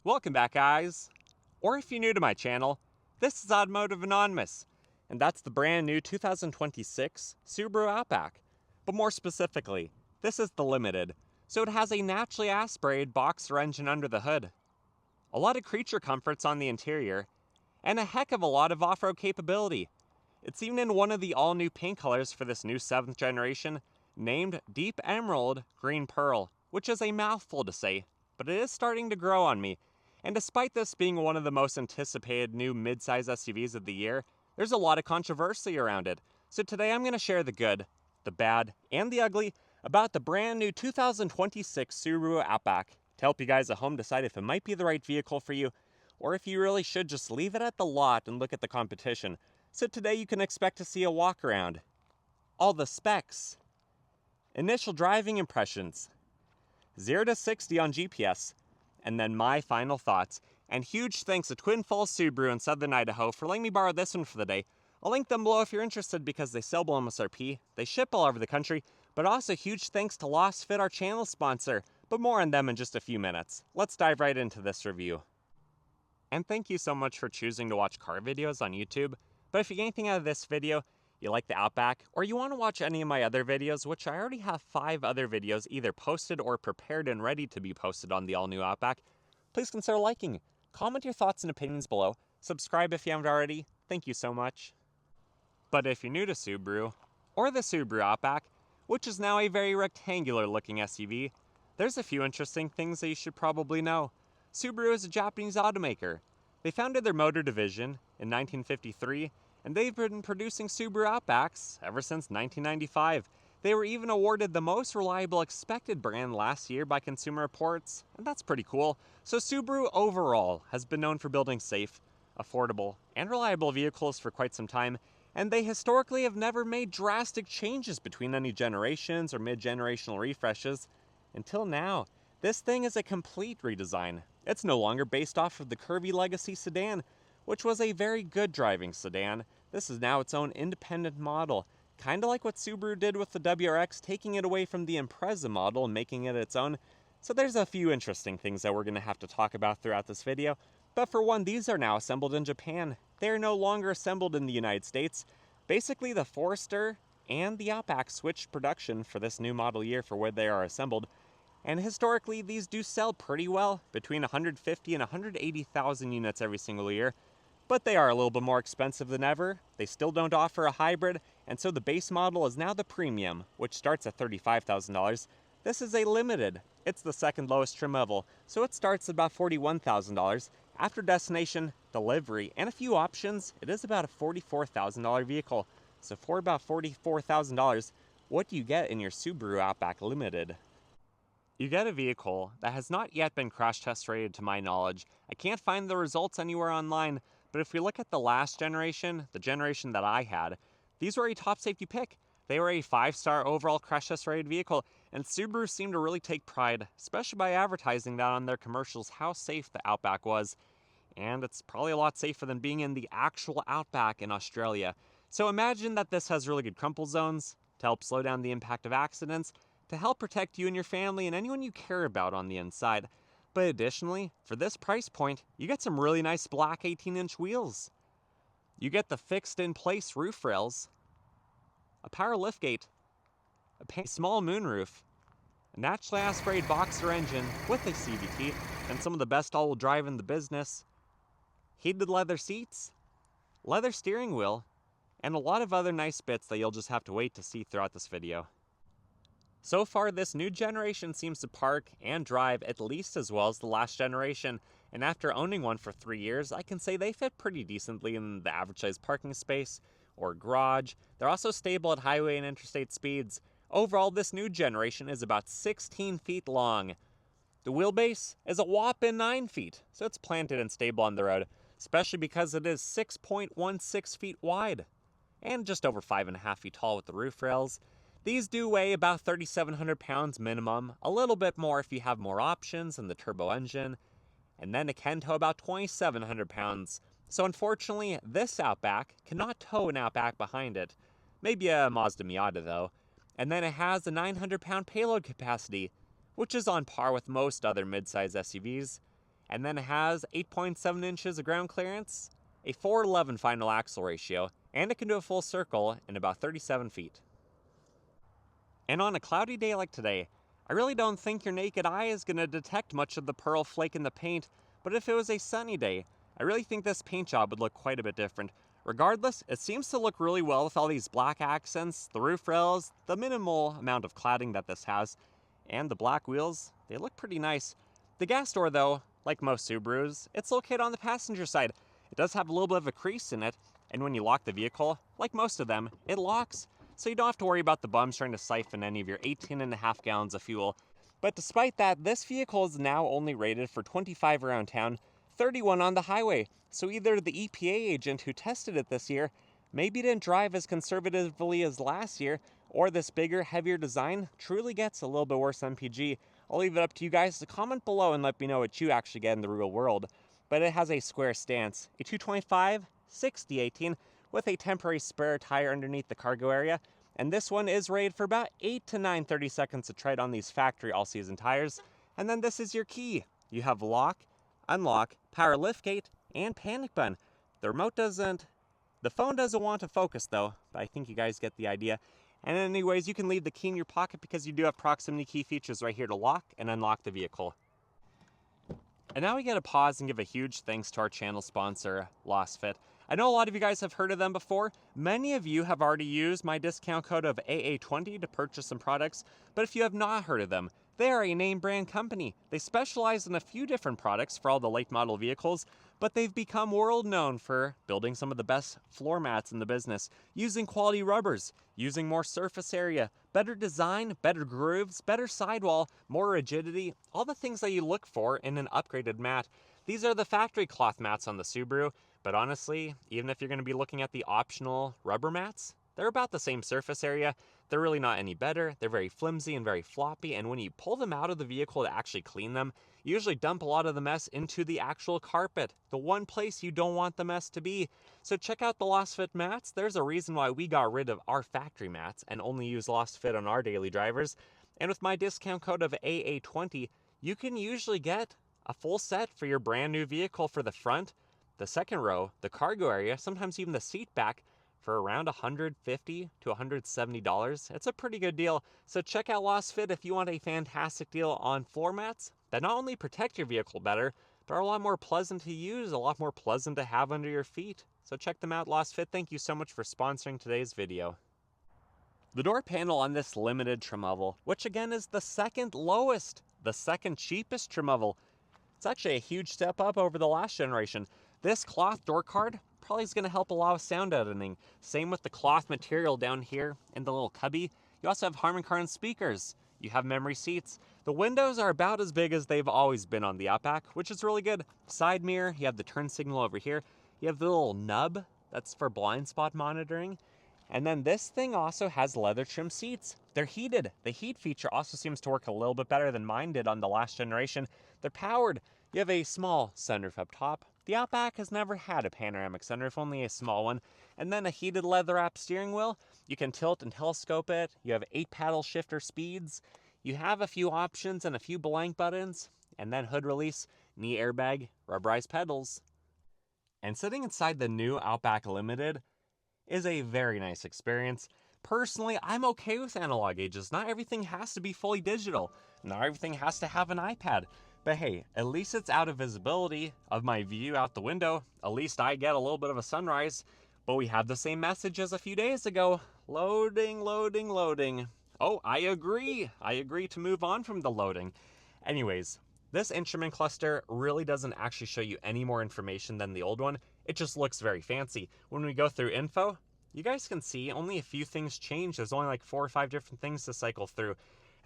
Welcome back, guys. Or if you're new to my channel, this is Automotive Anonymous, and that's the brand new 2026 Subaru Outback. But more specifically, this is the Limited, so it has a naturally aspirated boxer engine under the hood, a lot of creature comforts on the interior, and a heck of a lot of off-road capability. It's even in one of the all-new paint colors for this new 7th generation, named Deep Emerald Green Pearl, which is a mouthful to say, but it is starting to grow on me. And despite this being one of the most anticipated new midsize SUVs of the year, there's a lot of controversy around it. So today I'm going to share the good, the bad, and the ugly about the brand new 2026 Subaru Outback to help you guys at home decide if it might be the right vehicle for you, or if you really should just leave it at the lot and look at the competition. So today you can expect to see a walk around, all the specs, initial driving impressions, 0 to 60 on GPS, and then my final thoughts. And huge thanks to Twin Falls Subaru in Southern Idaho for letting me borrow this one for the day. I'll link them below if you're interested because they sell below MSRP, they ship all over the country, but also huge thanks to Lasfit, our channel sponsor, but more on them in just a few minutes. Let's dive right into this review. And thank you so much for choosing to watch car videos on YouTube, but if you get anything out of this video, you like the Outback, or you want to watch any of my other videos, which I already have 5 other videos either posted or prepared and ready to be posted on the all-new Outback, please consider liking. Comment your thoughts and opinions below. Subscribe if you haven't already. Thank you so much. But if you're new to Subaru, or the Subaru Outback, which is now a very rectangular-looking SUV, there's a few interesting things that you should probably know. Subaru is a Japanese automaker. They founded their motor division in 1953, and they've been producing Subaru Outbacks ever since 1995. They were even awarded the most reliable expected brand last year by Consumer Reports, and that's pretty cool. So Subaru overall has been known for building safe, affordable, and reliable vehicles for quite some time, and they historically have never made drastic changes between any generations or mid-generational refreshes until now. This thing is a complete redesign. It's no longer based off of the curvy legacy sedan, which was a very good driving sedan. This is now its own independent model, kind of like what Subaru did with the WRX, taking it away from the Impreza model and making it its own. So there's a few interesting things that we're going to have to talk about throughout this video. But for one, these are now assembled in Japan. They are no longer assembled in the United States. Basically, the Forester and the Outback switched production for this new model year for where they are assembled. And historically, these do sell pretty well, between 150 and 180,000 units every single year. But they are a little bit more expensive than ever. They still don't offer a hybrid, and so the base model is now the premium, which starts at $35,000. This is a Limited. It's the second lowest trim level, so it starts at about $41,000. After destination, delivery, and a few options, it is about a $44,000 vehicle. So for about $44,000, what do you get in your Subaru Outback Limited? You get a vehicle that has not yet been crash test rated to my knowledge. I can't find the results anywhere online, but if we look at the last generation, the generation that I had, these were a top safety pick. They were a 5-star overall crash test rated vehicle, and Subaru seemed to really take pride, especially by advertising that on their commercials, how safe the Outback was. And it's probably a lot safer than being in the actual Outback in Australia. So imagine that this has really good crumple zones to help slow down the impact of accidents, to help protect you and your family and anyone you care about on the inside. But additionally, for this price point, you get some really nice black 18-inch wheels. You get the fixed-in-place roof rails, a power liftgate, a small moonroof, a naturally aspirated boxer engine with a CVT, and some of the best all-wheel drive in the business, heated leather seats, leather steering wheel, and a lot of other nice bits that you'll just have to wait to see throughout this video. So far, this new generation seems to park and drive at least as well as the last generation, and after owning one for 3 years, I can say they fit pretty decently in the average size parking space or garage. They're also stable at highway and interstate speeds. Overall, this new generation is about 16 feet long. The wheelbase is a whopping 9 feet, so it's planted and stable on the road, especially because it is 6.16 feet wide and just over 5.5 feet tall with the roof rails. These do weigh about 3,700 pounds minimum, a little bit more if you have more options in the turbo engine, and then it can tow about 2,700 pounds. So unfortunately, this Outback cannot tow an Outback behind it. Maybe a Mazda Miata though. And then it has a 900-pound payload capacity, which is on par with most other midsize SUVs. and then it has 8.7 inches of ground clearance, a 411 final axle ratio, and it can do a full circle in about 37 feet. And on a cloudy day like today, I really don't think your naked eye is going to detect much of the pearl flake in the paint, but if it was a sunny day, I really think this paint job would look quite a bit different. Regardless, it seems to look really well with all these black accents, the roof rails, the minimal amount of cladding that this has, and the black wheels, they look pretty nice. The gas door though, like most Subarus, it's located on the passenger side. It does have a little bit of a crease in it, and when you lock the vehicle, like most of them, it locks, so you don't have to worry about the bums trying to siphon any of your 18.5 gallons of fuel. But despite that, this vehicle is now only rated for 25 around town, 31 on the highway, so either the EPA agent who tested it this year maybe didn't drive as conservatively as last year, or this bigger, heavier design truly gets a little bit worse MPG. I'll leave it up to you guys to comment below and let me know what you actually get in the real world. But it has a square stance, a 225/60/18 with a temporary spare tire underneath the cargo area, and this one is rated for about 8 to 9 30-seconds of tread on these factory all-season tires. And then this is your key. You have lock, unlock, power liftgate, and panic button. The phone doesn't want to focus though, but I think you guys get the idea. And anyways, you can leave the key in your pocket because you do have proximity key features right here to lock and unlock the vehicle. And now we get to pause and give a huge thanks to our channel sponsor, Lasfit. I know a lot of you guys have heard of them before. Many of you have already used my discount code of AA20 to purchase some products, but if you have not heard of them, they are a name brand company. They specialize in a few different products for all the late model vehicles, but they've become world known for building some of the best floor mats in the business, using quality rubbers, using more surface area, better design, better grooves, better sidewall, more rigidity, all the things that you look for in an upgraded mat. These are the factory cloth mats on the Subaru, but honestly, even if you're going to be looking at the optional rubber mats, they're about the same surface area. They're really not any better. They're very flimsy and very floppy, and when you pull them out of the vehicle to actually clean them, you usually dump a lot of the mess into the actual carpet, the one place you don't want the mess to be. So check out the Lasfit mats. There's a reason why we got rid of our factory mats and only use Lasfit on our daily drivers. And with my discount code of AA20, you can usually get a full set for your brand new vehicle for the front, the second row, the cargo area, sometimes even the seat back, for around $150 to $170. It's a pretty good deal. So check out Lasfit if you want a fantastic deal on floor mats that not only protect your vehicle better, but are a lot more pleasant to use, a lot more pleasant to have under your feet. So check them out, Lasfit. Thank you so much for sponsoring today's video. The door panel on this limited trim level, which again is the second lowest, the second cheapest trim level, it's actually a huge step up over the last generation. This cloth door card probably is going to help a lot with sound editing. Same with the cloth material down here in the little cubby. You also have Harman Kardon speakers. You have memory seats. The windows are about as big as they've always been on the Outback, which is really good. Side mirror, you have the turn signal over here. You have the little nub, that's for blind spot monitoring. And then this thing also has leather trim seats. They're heated. The heat feature also seems to work a little bit better than mine did on the last generation. They're powered. You have a small sunroof up top. The Outback has never had a panoramic sunroof, only a small one. And then a heated leather-wrapped steering wheel. You can tilt and telescope it. You have 8 paddle shifter speeds. You have a few options and a few blank buttons. And then hood release, knee airbag, rubberized pedals. And sitting inside the new Outback Limited is a very nice experience. Personally, I'm okay with analog gauges. Not everything has to be fully digital. Not everything has to have an iPad. But hey, at least it's out of visibility of my view out the window. At least I get a little bit of a sunrise. But we have the same message as a few days ago. Loading, loading, loading. Oh, I agree. I agree to move on from the loading. Anyways, this instrument cluster really doesn't actually show you any more information than the old one. It just looks very fancy. When we go through info, you guys can see only a few things change. There's only like 4 or 5 different things to cycle through.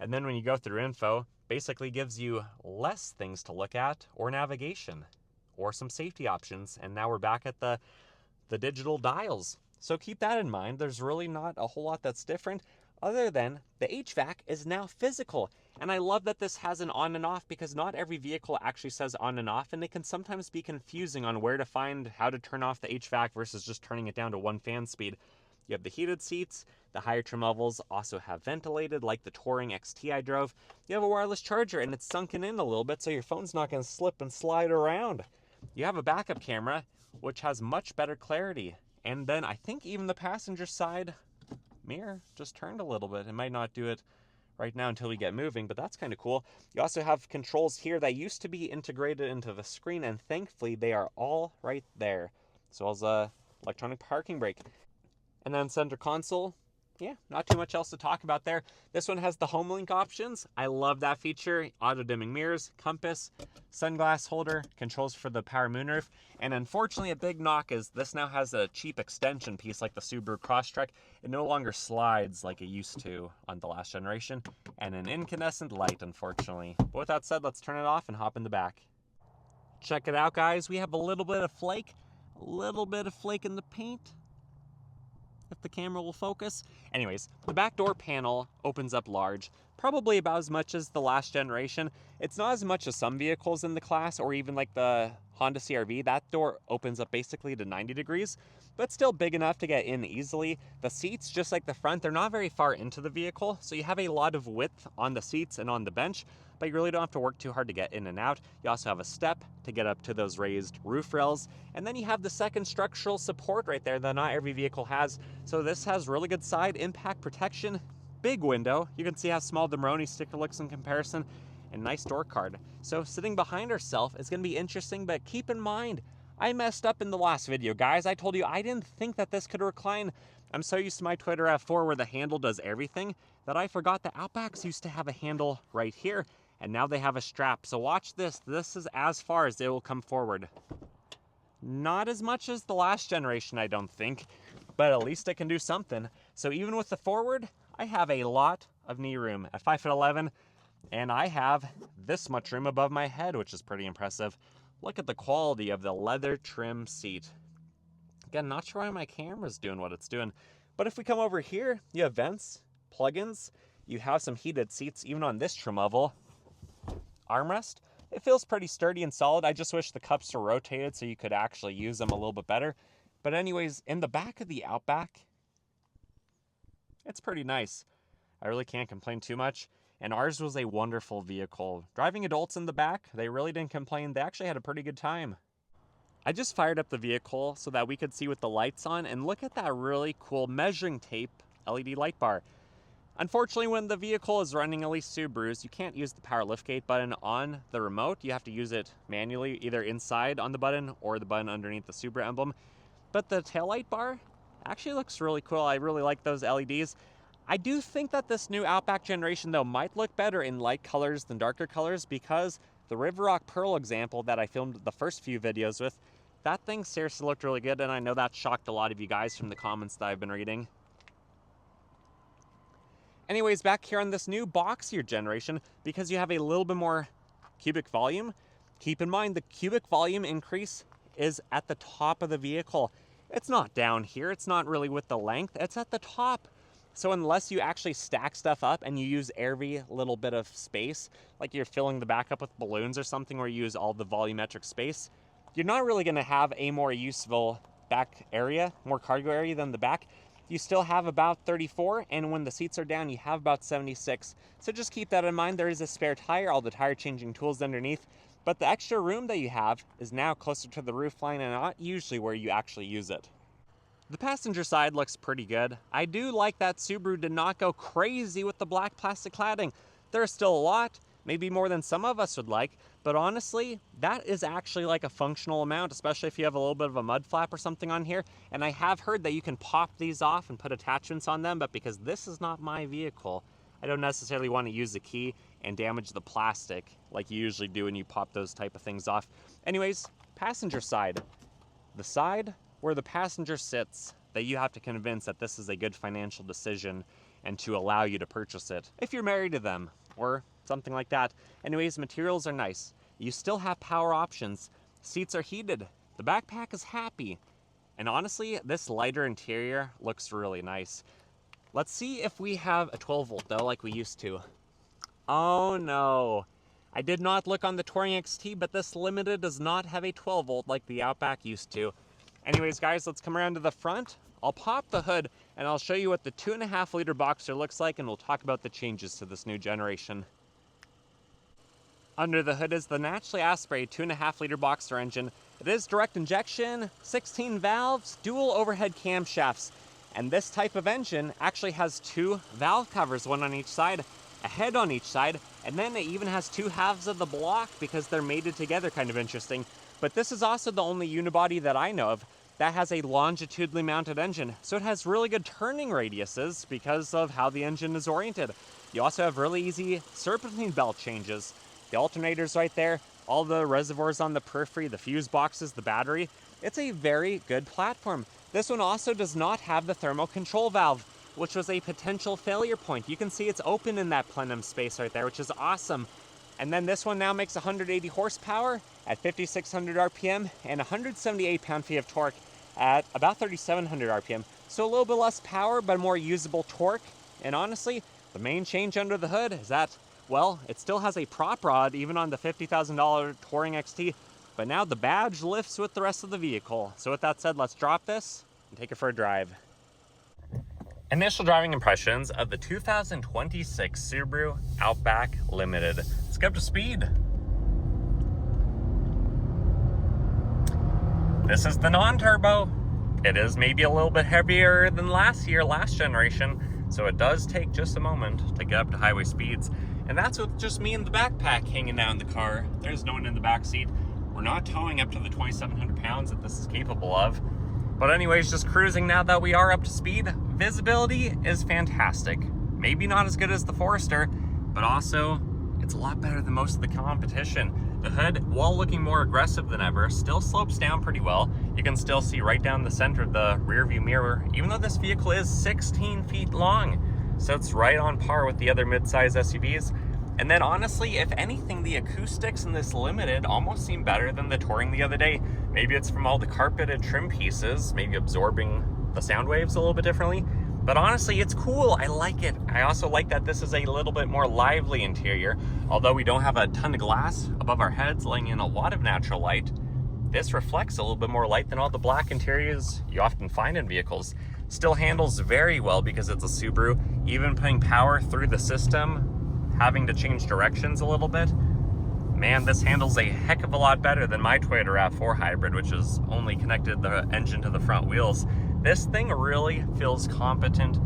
And then when you go through info, basically gives you less things to look at, or navigation, or some safety options. And now we're back at the digital dials. So keep that in mind. There's really not a whole lot that's different, other than the HVAC is now physical. And I love that this has an on and off, because not every vehicle actually says on and off, and it can sometimes be confusing on where to find how to turn off the HVAC versus just turning it down to 1 fan speed. You have the heated seats, The higher trim levels also have ventilated, like the Touring XT I drove. You have a wireless charger and it's sunken in a little bit so your phone's not going to slip and slide around. You have a backup camera, which has much better clarity. And then I think even the passenger side mirror just turned a little bit. It might not do it right now until we get moving, but that's kind of cool. You also have controls here that used to be integrated into the screen, and thankfully they are all right there, as well as a electronic parking brake. And then center console, yeah, not too much else to talk about there. This one has the home link options. I love that feature. Auto dimming mirrors, compass, sunglass holder, controls for the power moonroof. And unfortunately, a big knock is this now has a cheap extension piece like the Subaru Crosstrek. It no longer slides like it used to on the last generation, and an incandescent light, unfortunately. But with that said, let's turn it off and hop in the back. Check it out, guys. We have a little bit of flake in the paint, if the camera will focus. Anyways, the back door panel opens up large, probably about as much as the last generation. It's not as much as some vehicles in the class, or even like the Honda CR-V. That door opens up basically to 90 degrees, but still big enough to get in easily. The seats, just like the front, they're not very far into the vehicle, so you have a lot of width on the seats and on the bench, but you really don't have to work too hard to get in and out. You also have a step to get up to those raised roof rails, and then you have the second structural support right there that not every vehicle has. So this has really good side impact protection, big window. You can see how small the Maroni sticker looks in comparison, and nice door card. So sitting behind herself is going to be interesting, but keep in mind, I messed up in the last video, guys. I told you I didn't think that this could recline. I'm so used to my Toyota RAV4 where the handle does everything that I forgot the Outbacks used to have a handle right here, and now they have a strap. So watch this. This is as far as they will come forward. Not as much as the last generation, I don't think, but at least it can do something. So even with the forward, I have a lot of knee room at 5'11", and I have this much room above my head, which is pretty impressive. Look at the quality of the leather trim seat. Again, not sure why my camera's doing what it's doing, but if we come over here, you have vents, plugins, you have some heated seats even on this trim level. Armrest, it feels pretty sturdy and solid. I just wish the cups were rotated so you could actually use them a little bit better. But anyways, in the back of the Outback, it's pretty nice. I really can't complain too much. And ours was a wonderful vehicle. Driving adults in the back, they really didn't complain. They actually had a pretty good time. I just fired up the vehicle so that we could see with the lights on, and look at that really cool measuring tape LED light bar. Unfortunately, when the vehicle is running, at least Subarus, you can't use the power liftgate button on the remote. You have to use it manually, either inside on the button or the button underneath the Subaru emblem. But the taillight bar actually looks really cool. I really like those LEDs. I do think that this new Outback generation, though, might look better in light colors than darker colors, because the River Rock Pearl example that I filmed the first few videos with, that thing seriously looked really good, and I know that shocked a lot of you guys from the comments that I've been reading. Anyways, back here on this new boxier generation, because you have a little bit more cubic volume, keep in mind the cubic volume increase is at the top of the vehicle. It's not down here, it's not really with the length, it's at the top. So unless you actually stack stuff up and you use every little bit of space, like you're filling the back up with balloons or something where you use all the volumetric space, you're not really going to have a more useful back area, more cargo area than the back. You still have about 34, and when the seats are down, you have about 76. So just keep that in mind. There is a spare tire, all the tire changing tools underneath, but the extra room that you have is now closer to the roof line and not usually where you actually use it. The passenger side looks pretty good. I do like that Subaru did not go crazy with the black plastic cladding. There's still a lot, maybe more than some of us would like, but honestly, that is actually like a functional amount, especially if you have a little bit of a mud flap or something on here. And I have heard that you can pop these off and put attachments on them, but because this is not my vehicle, I don't necessarily want to use the key and damage the plastic like you usually do when you pop those type of things off. Anyways, passenger side. The side where the passenger sits that you have to convince that this is a good financial decision and to allow you to purchase it if you're married to them or something like that. Anyways, materials are nice. You still have power options. Seats are heated. The backpack is happy. And honestly, this lighter interior looks really nice. Let's see if we have a 12 volt though, like we used to. Oh no. I did not look on the Touring XT, but this Limited does not have a 12 volt like the Outback used to. Anyways, guys, let's come around to the front. I'll pop the hood and I'll show you what the 2.5 liter Boxer looks like, and we'll talk about the changes to this new generation. Under the hood is the naturally aspirated 2.5 liter Boxer engine. It is direct injection, 16 valves, dual overhead camshafts. And this type of engine actually has 2 valve covers, one on each side, a head on each side, and then it even has 2 halves of the block because they're mated together, kind of interesting. But this is also the only unibody that I know of that has a longitudinally mounted engine. So it has really good turning radiuses because of how the engine is oriented. You also have really easy serpentine belt changes. The alternator's right there, all the reservoirs on the periphery, the fuse boxes, the battery. It's a very good platform. This one also does not have the thermal control valve, which was a potential failure point. You can see it's open in that plenum space right there, which is awesome. And then this one now makes 180 horsepower at 5,600 RPM and 178 pound-feet of torque at about 3,700 RPM. So a little bit less power, but more usable torque. And honestly, the main change under the hood is that, well, it still has a prop rod even on the $50,000 Touring XT, but now the badge lifts with the rest of the vehicle. So with that said, let's drop this and take it for a drive. Initial driving impressions of the 2026 Subaru Outback Limited. Let's get up to speed. This is the non-turbo. It is maybe a little bit heavier than last generation, so it does take just a moment to get up to highway speeds. And that's with just me and the backpack hanging out in the car. There's no one in the back seat. We're not towing up to the 2,700 pounds that this is capable of. But anyways, just cruising now that we are up to speed. Visibility is fantastic. Maybe not as good as the Forester, but also it's a lot better than most of the competition. The hood, while looking more aggressive than ever, still slopes down pretty well. You can still see right down the center of the rear view mirror, even though this vehicle is 16 feet long. So it's right on par with the other mid-size SUVs. And then honestly, if anything, the acoustics in this Limited almost seem better than the Touring the other day. Maybe it's from all the carpeted trim pieces, maybe absorbing the sound waves a little bit differently. But honestly, it's cool. I like it. I also like that this is a little bit more lively interior. Although we don't have a ton of glass above our heads, letting in a lot of natural light, this reflects a little bit more light than all the black interiors you often find in vehicles. Still handles very well because it's a Subaru. Even putting power through the system, having to change directions a little bit, man, this handles a heck of a lot better than my Toyota RAV4 hybrid, which is only connected the engine to the front wheels. This thing really feels competent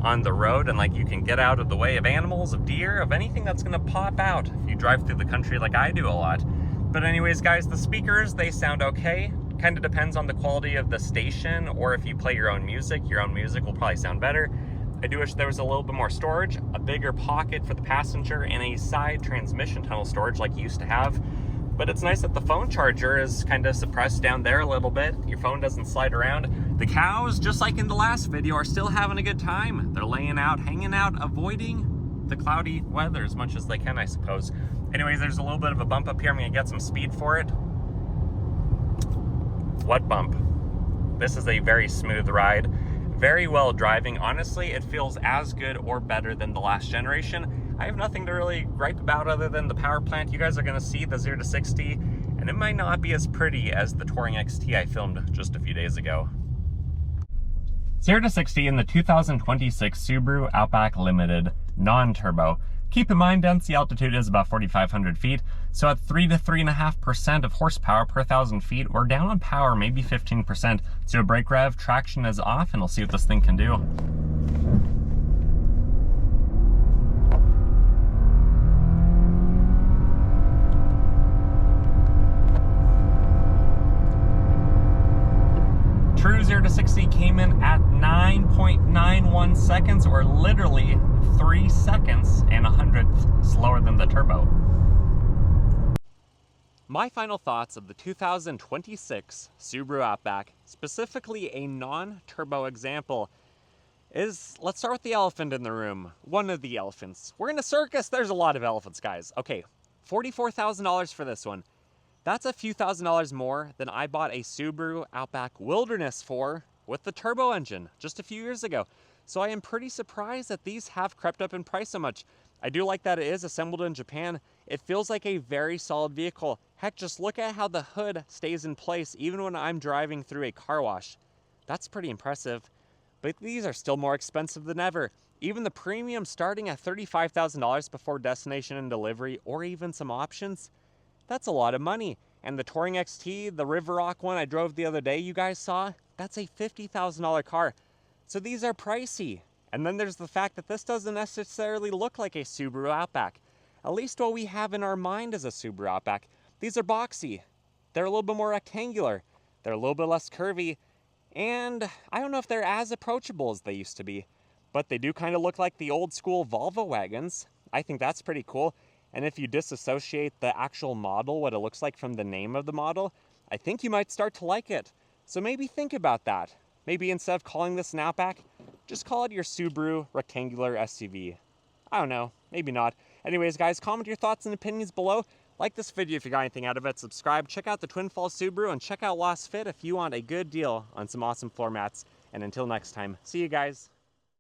on the road, and like you can get out of the way of animals, of deer, of anything that's gonna pop out if you drive through the country like I do a lot. But anyways, guys, the speakers, they sound okay. Kind of depends on the quality of the station, or if you play your own music will probably sound better. I do wish there was a little bit more storage, a bigger pocket for the passenger, and a side transmission tunnel storage like you used to have. But it's nice that the phone charger is kind of suppressed down there a little bit. Your phone doesn't slide around. The cows, just like in the last video, are still having a good time. They're laying out, hanging out, avoiding the cloudy weather as much as they can, I suppose. Anyways, there's a little bit of a bump up here. I'm gonna get some speed for it. What bump? This is a very smooth ride. Very well driving. Honestly, it feels as good or better than the last generation. I have nothing to really gripe about other than the power plant. You guys are gonna see the 0 to 60, and it might not be as pretty as the Touring XT I filmed just a few days ago. 0 to 60 in the 2026 Subaru Outback Limited non-turbo. Keep in mind, density altitude is about 4,500 feet, so at 3 to 3.5% of horsepower per 1,000 feet, we're down on power maybe 15%. So brake rev, traction is off, and we'll see what this thing can do. True 0 to 60 came in at 9.91 seconds, or literally 3 seconds and 100th slower than the turbo. My final thoughts of the 2026 Subaru Outback, specifically a non-turbo example, is, let's start with the elephant in the room. One of the elephants. We're in a circus, there's a lot of elephants, guys. Okay, $44,000 for this one. That's a few $1,000s more than I bought a Subaru Outback Wilderness for with the turbo engine just a few years ago. So I am pretty surprised that these have crept up in price so much. I do like that it is assembled in Japan. It feels like a very solid vehicle. Heck, just look at how the hood stays in place even when I'm driving through a car wash. That's pretty impressive. But these are still more expensive than ever. Even the premium starting at $35,000 before destination and delivery, or even some options, that's a lot of money. And the Touring XT, the River Rock one I drove the other day you guys saw, that's a $50,000 car. So these are pricey. And then there's the fact that this doesn't necessarily look like a Subaru Outback. At least what we have in our mind as a Subaru Outback. These are boxy. They're a little bit more rectangular. They're a little bit less curvy. And I don't know if they're as approachable as they used to be. But they do kind of look like the old school Volvo wagons. I think that's pretty cool. And if you disassociate the actual model, what it looks like from the name of the model, I think you might start to like it. So maybe think about that. Maybe instead of calling this an Outback, just call it your Subaru rectangular SUV. I don't know, maybe not. Anyways, guys, comment your thoughts and opinions below. Like this video if you got anything out of it. Subscribe, check out the Twin Falls Subaru, and check out Lasfit if you want a good deal on some awesome floor mats. And until next time, see you guys.